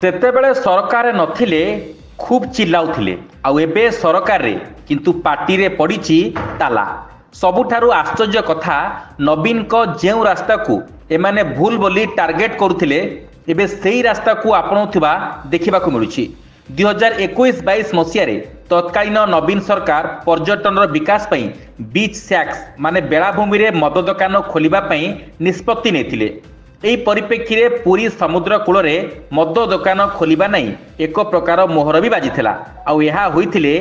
ସେତେବେଳେ ସରକାର ନଥିଲେ ଖୁବ୍ ଚିଲ୍ଲାଉଥିଲେ ଆଉ ଏବେ ସରକାରରେ କିନ୍ତୁ ପାଟିରେ ପଡ଼ିଛି ତାଲା। ସବୁଠାରୁ ଆଶ୍ଚର୍ଯ୍ୟ କଥା, ନବୀନଙ୍କ ଯେଉଁ ରାସ୍ତାକୁ ଏମାନେ ଭୁଲ ବୋଲି ଟାର୍ଗେଟ କରୁଥିଲେ ଏବେ ସେହି ରାସ୍ତାକୁ ଆପଣାଉଥିବା ଦେଖିବାକୁ ମିଳୁଛି। 2021-22 ମସିହାରେ ତତ୍କାଳୀନ ନବୀନ ସରକାର ପର୍ଯ୍ୟଟନର ବିକାଶ ପାଇଁ ବିଚ୍ ସ୍ୟାକ୍ସ ମାନେ ବେଳାଭୂମିରେ ମଦ ଦୋକାନ ଖୋଲିବା ପାଇଁ ନିଷ୍ପତ୍ତି ନେଇଥିଲେ। ଏହି ପରିପ୍ରେକ୍ଷୀରେ ପୁରୀ ସମୁଦ୍ର କୂଳରେ ମଦ ଦୋକାନ ଖୋଲିବା ନେଇ ଏକ ପ୍ରକାର ମୋହର ବି ବାଜିଥିଲା। ଆଉ ଏହା ହୋଇଥିଲେ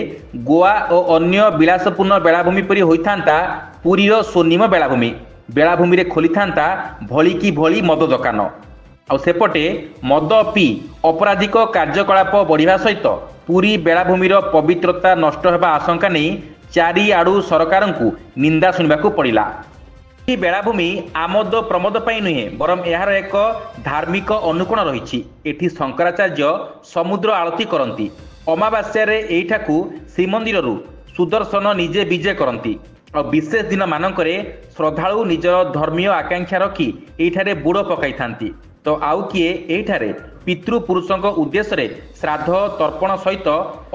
ଗୋଆ ଓ ଅନ୍ୟ ବିଳାସପୂର୍ଣ୍ଣ ବେଳାଭୂମି ପରି ହୋଇଥାନ୍ତା ପୁରୀର ସ୍ୱର୍ଣ୍ଣିମ ବେଳାଭୂମି। ବେଳାଭୂମିରେ ଖୋଲିଥାନ୍ତା ଭଳିକି ଭଳି ମଦ ଦୋକାନ। ଆଉ ସେପଟେ ମଦ ପିଇ ଅପରାଧିକ କାର୍ଯ୍ୟକଳାପ ବଢ଼ିବା ସହିତ ପୁରୀ ବେଳାଭୂମିର ପବିତ୍ରତା ନଷ୍ଟ ହେବା ଆଶଙ୍କା ନେଇ ଚାରିଆଡ଼ୁ ସରକାରଙ୍କୁ ନିନ୍ଦା ଶୁଣିବାକୁ ପଡ଼ିଲା। ଏହି ବେଳାଭୂମି ଆମୋଦ ପ୍ରମୋଦ ପାଇଁ ନୁହେଁ, ବରଂ ଏହାର ଏକ ଧାର୍ମିକ ଅନୁକୋଣ ରହିଛି। ଏଠି ଶଙ୍କରାଚାର୍ଯ୍ୟ ସମୁଦ୍ର ଆଳତୀ କରନ୍ତି। ଅମାବାସ୍ୟାରେ ଏଇଠାକୁ ଶ୍ରୀମନ୍ଦିରରୁ ସୁଦର୍ଶନ ନିଜେ ବିଜେ କରନ୍ତି। ଆଉ ବିଶେଷ ଦିନ ମାନଙ୍କରେ ଶ୍ରଦ୍ଧାଳୁ ନିଜର ଧର୍ମୀୟ ଆକାଂକ୍ଷା ରଖି ଏଇଠାରେ ବୁଡ଼ ପକାଇଥାନ୍ତି। ତ ଆଉ କିଏ ଏଇଠାରେ ପିତୃପୁରୁଷଙ୍କ ଉଦ୍ଦେଶ୍ୟରେ ଶ୍ରାଦ୍ଧ ତର୍ପଣ ସହିତ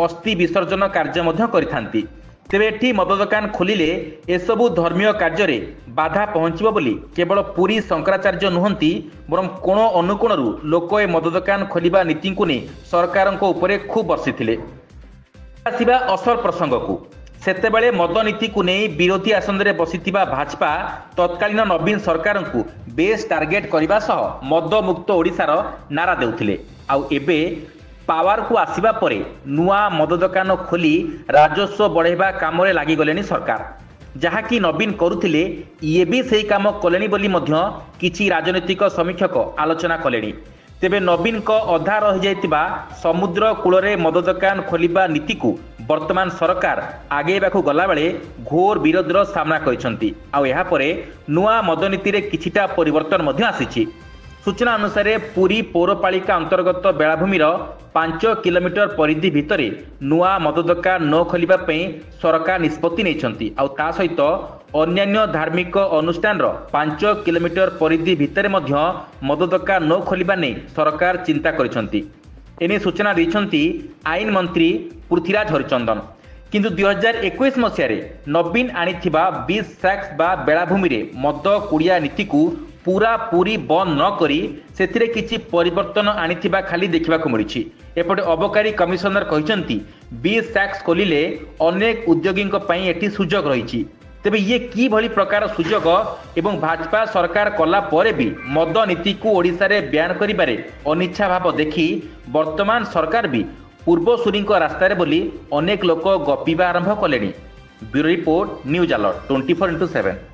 ଅସ୍ଥି ବିସର୍ଜନ କାର୍ଯ୍ୟ ମଧ୍ୟ କରିଥାନ୍ତି। ତେବେ ଏଠି ମଦ ଦୋକାନ ଖୋଲିଲେ ଏସବୁ ଧର୍ମୀୟ କାର୍ଯ୍ୟରେ ବାଧା ପହଞ୍ଚିବ ବୋଲି କେବଳ ପୁରୀ ଶଙ୍କରାଚାର୍ଯ୍ୟ ନୁହନ୍ତି, ବରଂ କୋଣ ଅନୁକୋଣରୁ ଲୋକ ଏ ମଦ ଦୋକାନ ଖୋଲିବା ନୀତିକୁ ନେଇ ସରକାରଙ୍କ ଉପରେ ଖୁବ୍ ବର୍ଷିଥିଲେ। ଆସିବା ଅସଲ ପ୍ରସଙ୍ଗକୁ, ସେତେବେଳେ ମଦ ନୀତିକୁ ନେଇ ବିରୋଧୀ ଆସନରେ ବସିଥିବା ଭାଜପା ତତ୍କାଳୀନ ନବୀନ ସରକାରଙ୍କୁ ବେଶ୍ ଟାର୍ଗେଟ କରିବା ସହ ମଦ ମୁକ୍ତ ଓଡ଼ିଶାର ନାରା ଦେଉଥିଲେ। ଆଉ ଏବେ ପାୱାରକୁ ଆସିବା ପରେ ନୂଆ ମଦ ଦୋକାନ ଖୋଲି ରାଜସ୍ୱ ବଢ଼ାଇବା କାମରେ ଲାଗିଗଲେଣି ସରକାର। ଯାହାକି ନବୀନ କରୁଥିଲେ ଇଏ ବି ସେହି କାମ କଲେଣି ବୋଲି ମଧ୍ୟ କିଛି ରାଜନୈତିକ ସମୀକ୍ଷକ ଆଲୋଚନା କଲେଣି। ତେବେ ନବୀନଙ୍କ ଅଧା ରହିଯାଇଥିବା ସମୁଦ୍ର କୂଳରେ ମଦ ଦୋକାନ ଖୋଲିବା ନୀତିକୁ ବର୍ତ୍ତମାନ ସରକାର ଆଗେଇବାକୁ ଗଲାବେଳେ ଘୋର ବିରୋଧର ସାମ୍ନା କରିଛନ୍ତି। ଆଉ ଏହାପରେ ନୂଆ ମଦ ନୀତିରେ କିଛିଟା ପରିବର୍ତ୍ତନ ମଧ୍ୟ ଆସିଛି। ସୂଚନା ଅନୁସାରେ ପୁରୀ ପୌରପାଳିକା ଅନ୍ତର୍ଗତ ବେଳାଭୂମିର 5 କିଲୋମିଟର ପରିଧି ଭିତରେ ନୂଆ ମଦ ଦୋକାନ ନ ଖୋଲିବା ପାଇଁ ସରକାର ନିଷ୍ପତ୍ତି ନେଇଛନ୍ତି। ଆଉ ତା ସହିତ ଅନ୍ୟାନ୍ୟ ଧାର୍ମିକ ଅନୁଷ୍ଠାନର 5 କିଲୋମିଟର ପରିଧି ଭିତରେ ମଧ୍ୟ ମଦ ଦୋକାନ ନ ଖୋଲିବା ନେଇ ସରକାର ଚିନ୍ତା କରିଛନ୍ତି। ଏନେଇ ସୂଚନା ଦେଇଛନ୍ତି ଆଇନ ମନ୍ତ୍ରୀ ପୃଥ୍ୱୀରାଜ ହରିଚନ୍ଦନ। କିନ୍ତୁ 2021 ମସିହାରେ ନବୀନ ଆଣିଥିବା ବିଚ୍ ସ୍ୟାକ୍ସ ବା ବେଳାଭୂମିରେ ମଦ କୁଡ଼ିଆ ନୀତିକୁ ପୁରାପୁରି ବନ୍ଦ ନ କରି ସେଥିରେ କିଛି ପରିବର୍ତ୍ତନ ଆଣିଥିବା ଖାଲି ଦେଖିବାକୁ ମିଳିଛି। ଏପଟେ ଅବକାରୀ କମିଶନର କହିଛନ୍ତି ବିଚ୍ ସ୍ୟାକ୍ସ ଖୋଲିଲେ ଅନେକ ଉଦ୍ୟୋଗୀଙ୍କ ପାଇଁ ଏଠି ସୁଯୋଗ ରହିଛି। ତେବେ ଇଏ କିଭଳି ପ୍ରକାର ସୁଯୋଗ ଏବଂ ଭାଜପା ସରକାର କଲା ପରେ ବି ମଦ ନୀତିକୁ ଓଡ଼ିଶାରେ ବ୍ୟାନ୍ କରିବାରେ ଅନିଚ୍ଛା ଭାବ ଦେଖି ବର୍ତ୍ତମାନ ସରକାର ବି ପୂର୍ବସୂରୀଙ୍କ ରାସ୍ତାରେ ବୋଲି ଅନେକ ଲୋକ ଗପିବା ଆରମ୍ଭ କଲେଣି। Bureau report, news alert 24x7।